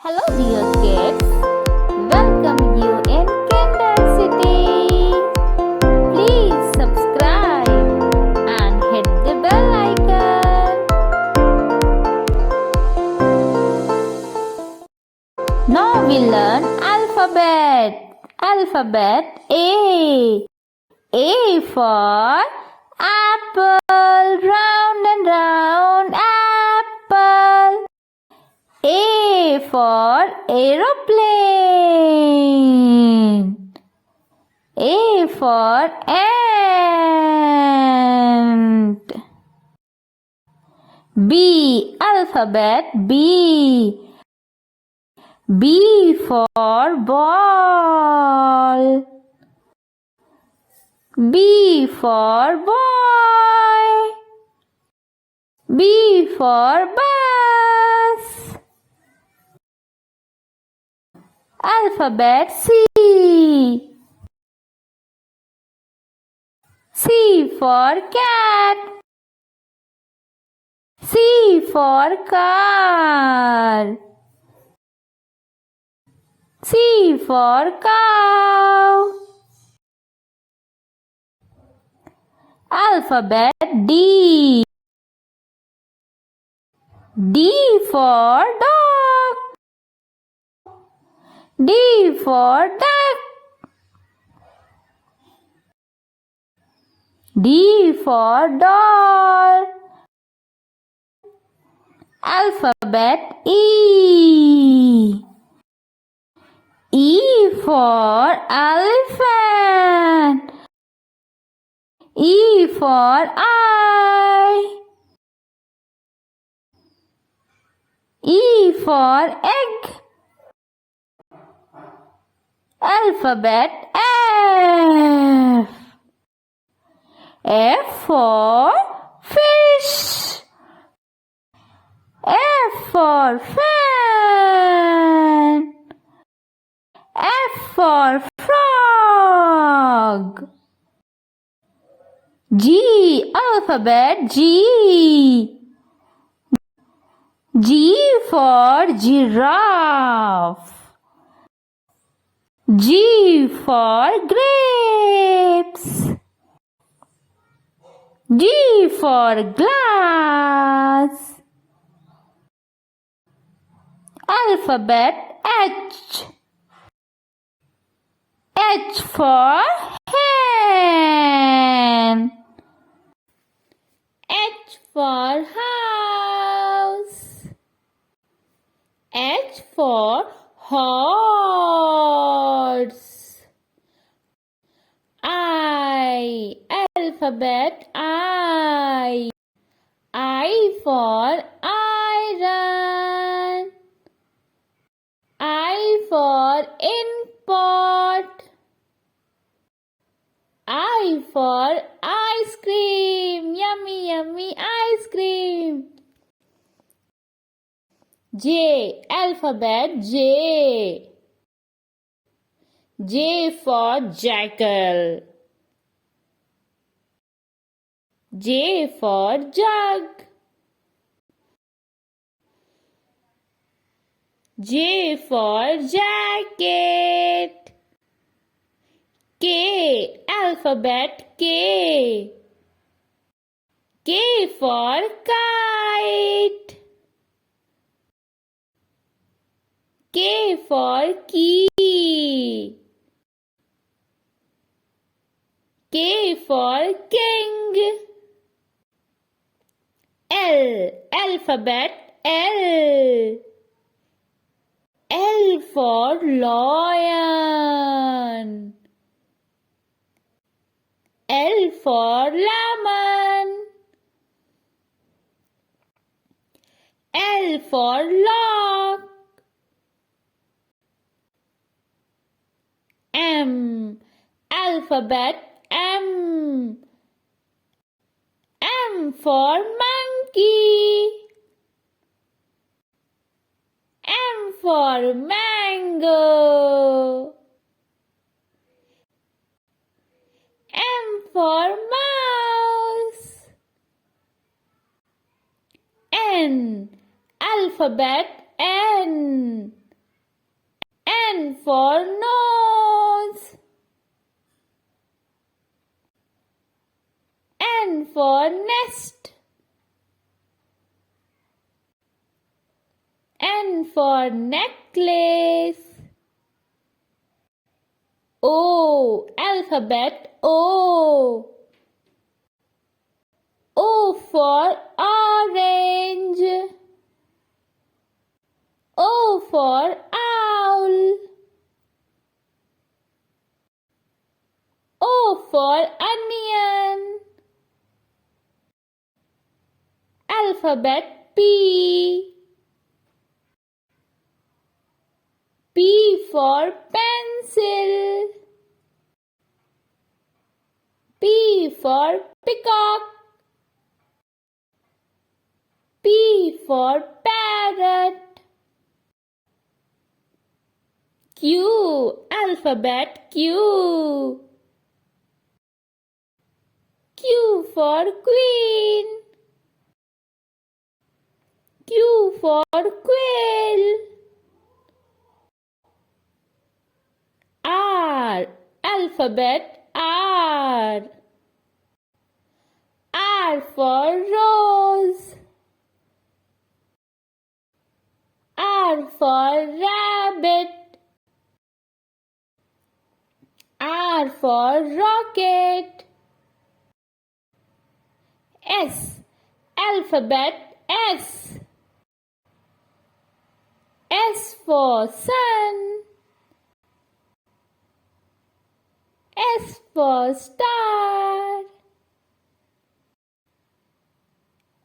Hello dear kids, welcome you in Kinder City. Please subscribe and hit the bell icon. Now we learn alphabet. Alphabet A. A for apple, round and round apple. A for aeroplane. A for ant. B. Alphabet B. B for ball. B for boy. B for bus. Alphabet C. C for cat. C for car. C for cow. Alphabet D. D for dog. D for duck. D for doll. Alphabet E. E for elephant. E for eye. E for egg. Alphabet F. F for fish. F for fan. F for frog. G. Alphabet G. G for giraffe. G for grapes. G for glass. Alphabet H. H for hen. H for house. H for horse. I. Alphabet I. I for iron. I for ink pot. I for ice cream. Yummy, yummy ice cream. J. Alphabet J. J for jackal. J for jug. J for jacket. K. Alphabet K. K for kite. K for key. K for king. L. Alphabet L. L for lion. L for lemon. L for lock. M. Alphabet M. M for monkey. M for mango. M for mouse. N. Alphabet N. for nose. N for nest. N for necklace. O, alphabet O. O for orange. O for owl. O for onion. Alphabet P. P for pencil. P for peacock. P for parrot. Q, alphabet Q. Q for queen. Q for quail. R, alphabet R. R for rose. R for rabbit. R for rocket. S, alphabet S. S for sun. S for star.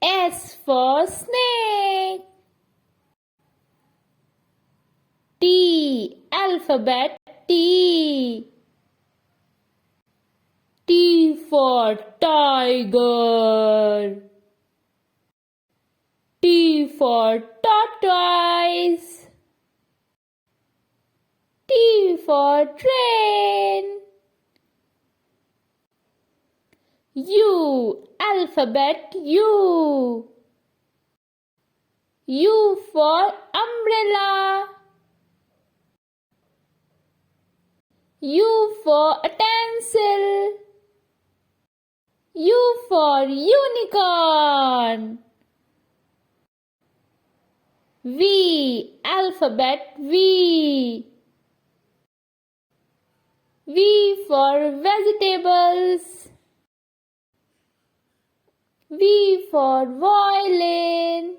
S for snake. T, alphabet T. T for tiger. T for tortoise. T for train. U, alphabet U. U for umbrella. U for utensil. U for unicorn. V, alphabet V. V for vegetables. V for violin.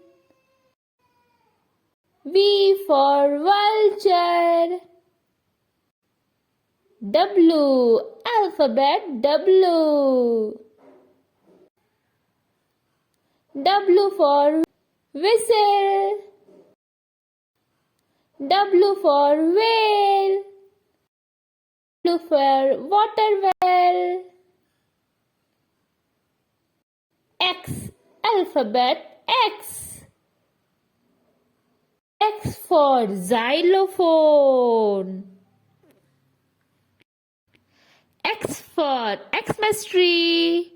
V for vulture. W, alphabet W. W for whistle. W for whale. W for water well. X, alphabet X. X for xylophone. X for Xmas tree.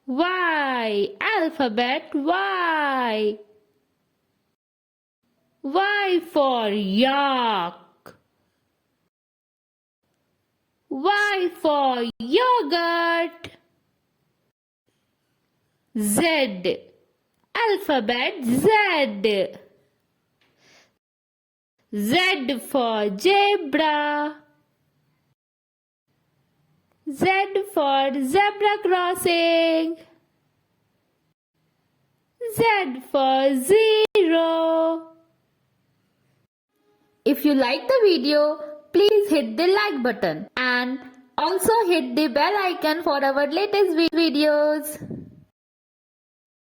Y, alphabet Y. Y for yak. Y for yogurt. Z, alphabet Z. Z for zebra. Z for zebra crossing. Z for zero. If you like the video, please hit the like button and also hit the bell icon for our latest videos.